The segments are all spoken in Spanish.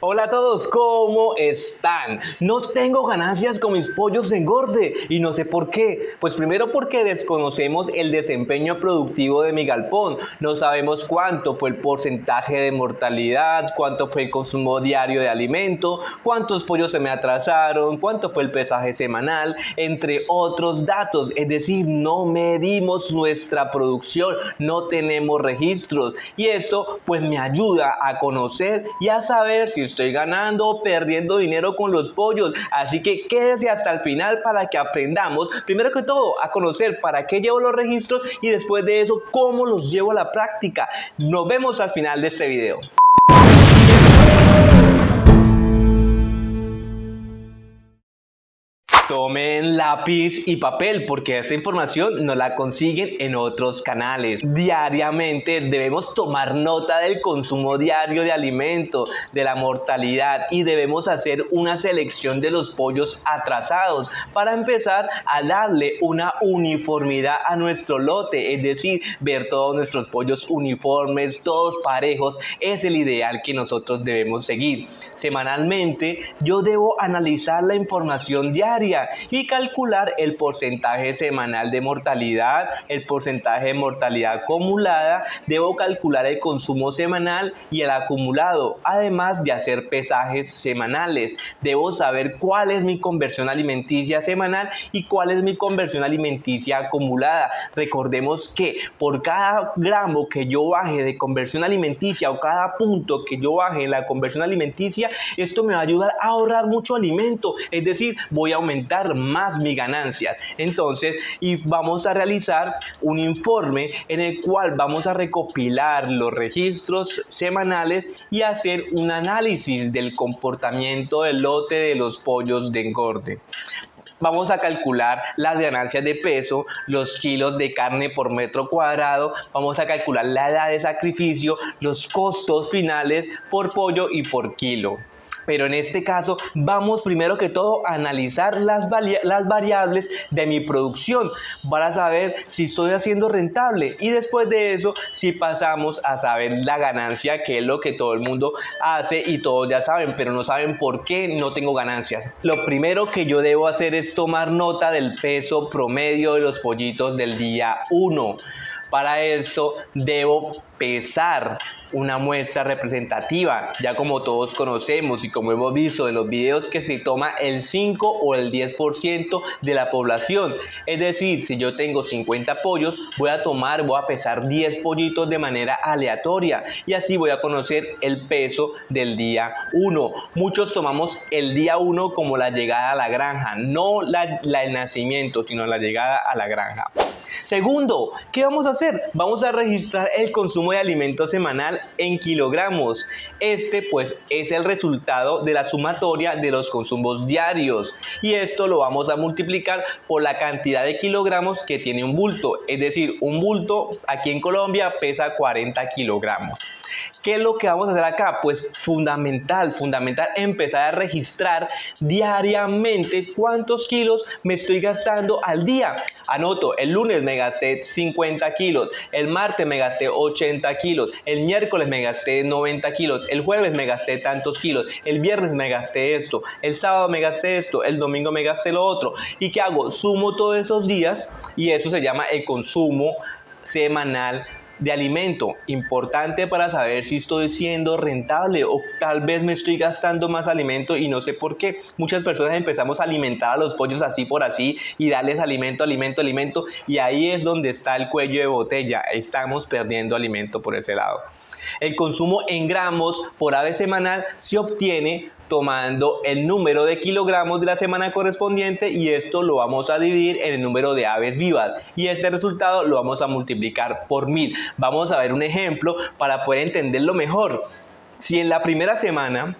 Hola a todos, ¿cómo están? No tengo ganancias con mis pollos de engorde y no sé por qué. Pues primero porque desconocemos el desempeño productivo de mi galpón. No sabemos cuánto fue el porcentaje de mortalidad, cuánto fue el consumo diario de alimento, cuántos pollos se me atrasaron, cuánto fue el pesaje semanal, entre otros datos. Es decir, no medimos nuestra producción, no tenemos registros y esto pues me ayuda a conocer y a saber si estoy ganando o perdiendo dinero con los pollos. Así que quédese hasta el final para que aprendamos, primero que todo, a conocer para qué llevo los registros y después de eso, cómo los llevo a la práctica. Nos vemos al final de este video. Tomen lápiz y papel porque esta información no la consiguen en otros canales. Diariamente debemos tomar nota del consumo diario de alimento, de la mortalidad y debemos hacer una selección de los pollos atrasados para empezar a darle una uniformidad a nuestro lote, es decir, ver todos nuestros pollos uniformes, todos parejos, es el ideal que nosotros debemos seguir. Semanalmente yo debo analizar la información diaria y calcular el porcentaje semanal de mortalidad, el porcentaje de mortalidad acumulada. Debo calcular el consumo semanal y el acumulado, además de hacer pesajes semanales. Debo saber cuál es mi conversión alimenticia semanal y cuál es mi conversión alimenticia acumulada. Recordemos que por cada gramo que yo baje de conversión alimenticia o cada punto que yo baje en la conversión alimenticia, esto me va a ayudar a ahorrar mucho alimento, es decir, voy a aumentar más mi ganancias. Entonces, vamos a realizar un informe en el cual vamos a recopilar los registros semanales y hacer un análisis del comportamiento del lote de los pollos de engorde. Vamos a calcular las ganancias de peso, los kilos de carne por metro cuadrado, vamos a calcular la edad de sacrificio, los costos finales por pollo y por kilo. Pero en este caso vamos primero que todo a analizar las variables de mi producción para saber si estoy haciendo rentable y después de eso si pasamos a saber la ganancia, que es lo que todo el mundo hace y todos ya saben, pero no saben por qué no tengo ganancias. Lo primero que yo debo hacer es tomar nota del peso promedio de los pollitos del día 1. Para esto debo pesar una muestra representativa, ya como todos conocemos y como hemos visto en los videos que se toma el 5 o el 10% de la población. Es decir, si yo tengo 50 pollos, voy a pesar 10 pollitos de manera aleatoria y así voy a conocer el peso del día 1. Muchos tomamos el día 1 como la llegada a la granja, no el nacimiento, sino la llegada a la granja. Segundo, ¿qué vamos a hacer? Vamos a registrar el consumo de alimento semanal en kilogramos. Este pues es el resultado de la sumatoria de los consumos diarios y esto lo vamos a multiplicar por la cantidad de kilogramos que tiene un bulto. Es decir, un bulto aquí en Colombia pesa 40 kilogramos. ¿Qué es lo que vamos a hacer acá? Pues fundamental empezar a registrar diariamente cuántos kilos me estoy gastando al día. Anoto, el lunes me gasté 50 kilos, el martes me gasté 80 kilos, el miércoles me gasté 90 kilos, el jueves me gasté tantos kilos, el viernes me gasté esto, el sábado me gasté esto, el domingo me gasté lo otro. ¿Y qué hago? Sumo todos esos días y eso se llama el consumo semanal de alimento. Importante para saber si estoy siendo rentable o tal vez me estoy gastando más alimento y no sé por qué. Muchas personas empezamos a alimentar a los pollos así por así y darles alimento y ahí es donde está el cuello de botella. Estamos perdiendo alimento por ese lado. El consumo en gramos por ave semanal se obtiene tomando el número de kilogramos de la semana correspondiente y esto lo vamos a dividir en el número de aves vivas y este resultado lo vamos a multiplicar por 1000. Vamos a ver un ejemplo para poder entenderlo mejor. Si en la primera semana,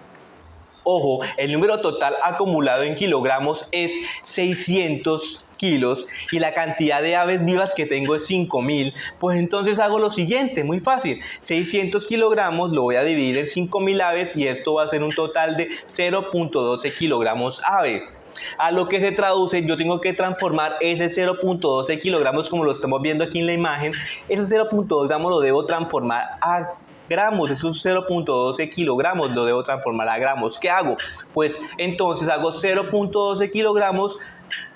ojo, el número total acumulado en kilogramos es 600 kilos y la cantidad de aves vivas que tengo es 5000, pues entonces hago lo siguiente, muy fácil, 600 kilogramos lo voy a dividir en 5000 aves y esto va a ser un total de 0.12 kilogramos ave. A lo que se traduce, yo tengo que transformar ese 0.12 kilogramos como lo estamos viendo aquí en la imagen, ese 0.2 gramos lo debo transformar a gramos, esos 0.12 kilogramos lo debo transformar a gramos. ¿Qué hago? Pues entonces hago 0.12 kilogramos,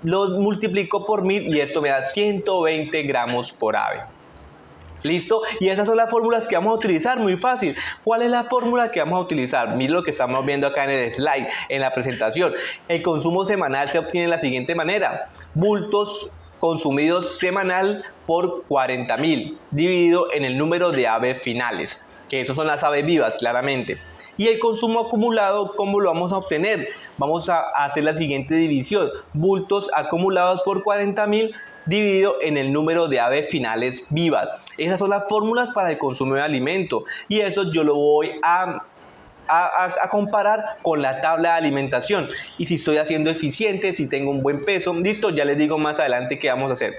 lo multiplico por 1000 y esto me da 120 gramos por ave. ¿Listo? Y esas son las fórmulas que vamos a utilizar, muy fácil. ¿Cuál es la fórmula que vamos a utilizar? Miren lo que estamos viendo acá en el slide, en la presentación. El consumo semanal se obtiene de la siguiente manera: bultos consumidos semanal por 40.000 dividido en el número de aves finales, que esos son las aves vivas, claramente. Y el consumo acumulado, ¿cómo lo vamos a obtener? Vamos a hacer la siguiente división: bultos acumulados por 40.000 dividido en el número de aves finales vivas. Esas son las fórmulas para el consumo de alimento, y eso yo lo voy a comparar con la tabla de alimentación, y si estoy haciendo eficiente, si tengo un buen peso. Listo, ya les digo más adelante qué vamos a hacer.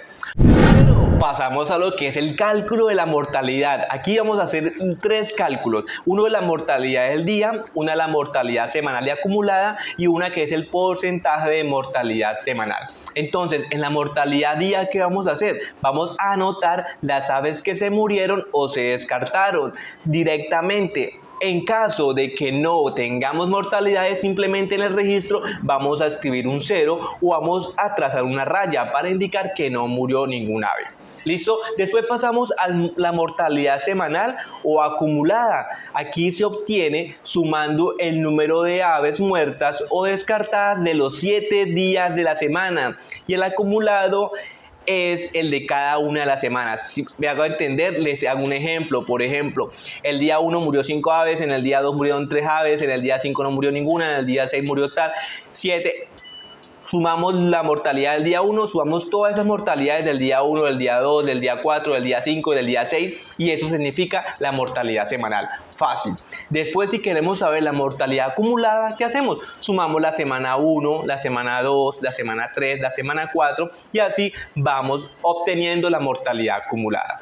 Pasamos a lo que es el cálculo de la mortalidad. Aquí vamos a hacer 3 cálculos: uno de la mortalidad del día, una de la mortalidad semanal y acumulada, y una que es el porcentaje de mortalidad semanal. Entonces, en la mortalidad día, ¿qué vamos a hacer? Vamos a anotar las aves que se murieron o se descartaron directamente. En caso de que no tengamos mortalidades, simplemente en el registro vamos a escribir un 0 o vamos a trazar una raya para indicar que no murió ningún ave. ¿Listo? Después pasamos a la mortalidad semanal o acumulada. Aquí se obtiene sumando el número de aves muertas o descartadas de los 7 días de la semana, y el acumulado es el de cada una de las semanas. Si me hago entender, les hago un ejemplo. Por ejemplo, el día 1 murió 5 aves, en el día 2 murieron 3 aves, en el día 5 no murió ninguna, en el día 6 murió tal, 7. Sumamos la mortalidad del día 1, sumamos todas esas mortalidades del día 1, del día 2, del día 4, del día 5 y del día 6, y eso significa la mortalidad semanal. Fácil. Después, si queremos saber la mortalidad acumulada, ¿qué hacemos? Sumamos la semana 1, la semana 2, la semana 3, la semana 4, y así vamos obteniendo la mortalidad acumulada.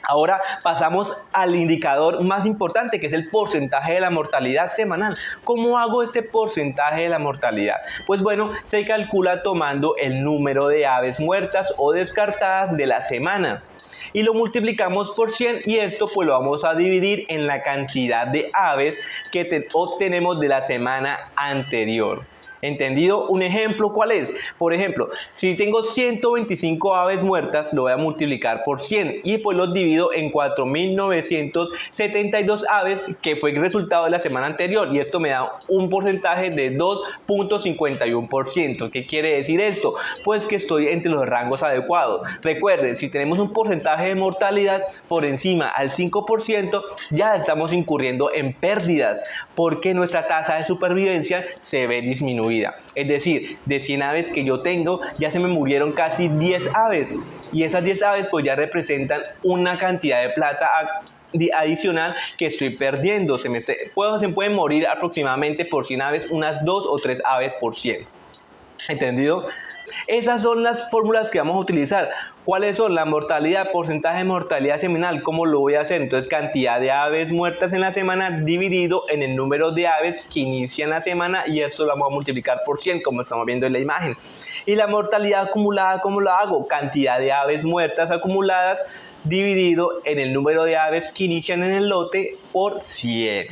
Ahora pasamos al indicador más importante, que es el porcentaje de la mortalidad semanal. ¿Cómo hago este porcentaje de la mortalidad? Pues bueno, se calcula tomando el número de aves muertas o descartadas de la semana y lo multiplicamos por 100, y esto pues lo vamos a dividir en la cantidad de aves que obtenemos de la semana anterior. ¿Entendido? Un ejemplo, ¿cuál es? Por ejemplo, si tengo 125 aves muertas, lo voy a multiplicar por 100 y pues los divido en 4.972 aves, que fue el resultado de la semana anterior, y esto me da un porcentaje de 2.51%. ¿Qué quiere decir esto? Pues que estoy entre los rangos adecuados. Recuerden, si tenemos un porcentaje de mortalidad por encima al 5%, ya estamos incurriendo en pérdidas, porque nuestra tasa de supervivencia se ve disminuida. Es decir, de 100 aves que yo tengo, ya se me murieron casi 10 aves, y esas 10 aves pues ya representan una cantidad de plata adicional que estoy perdiendo. Se pueden morir aproximadamente por 100 aves unas 2 o 3 aves por 100. ¿Entendido? Esas son las fórmulas que vamos a utilizar. ¿Cuáles son? La mortalidad, porcentaje de mortalidad semanal. ¿Cómo lo voy a hacer? Entonces, cantidad de aves muertas en la semana dividido en el número de aves que inician la semana, y esto lo vamos a multiplicar por 100, como estamos viendo en la imagen. Y la mortalidad acumulada, ¿cómo lo hago? Cantidad de aves muertas acumuladas dividido en el número de aves que inician en el lote por 100.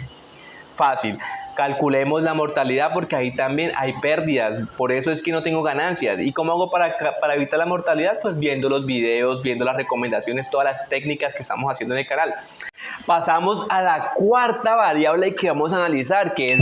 Fácil. Calculemos la mortalidad, porque ahí también hay pérdidas, por eso es que no tengo ganancias. ¿Y cómo hago para evitar la mortalidad? Pues viendo los videos, viendo las recomendaciones, todas las técnicas que estamos haciendo en el canal. Pasamos a la cuarta variable que vamos a analizar, que es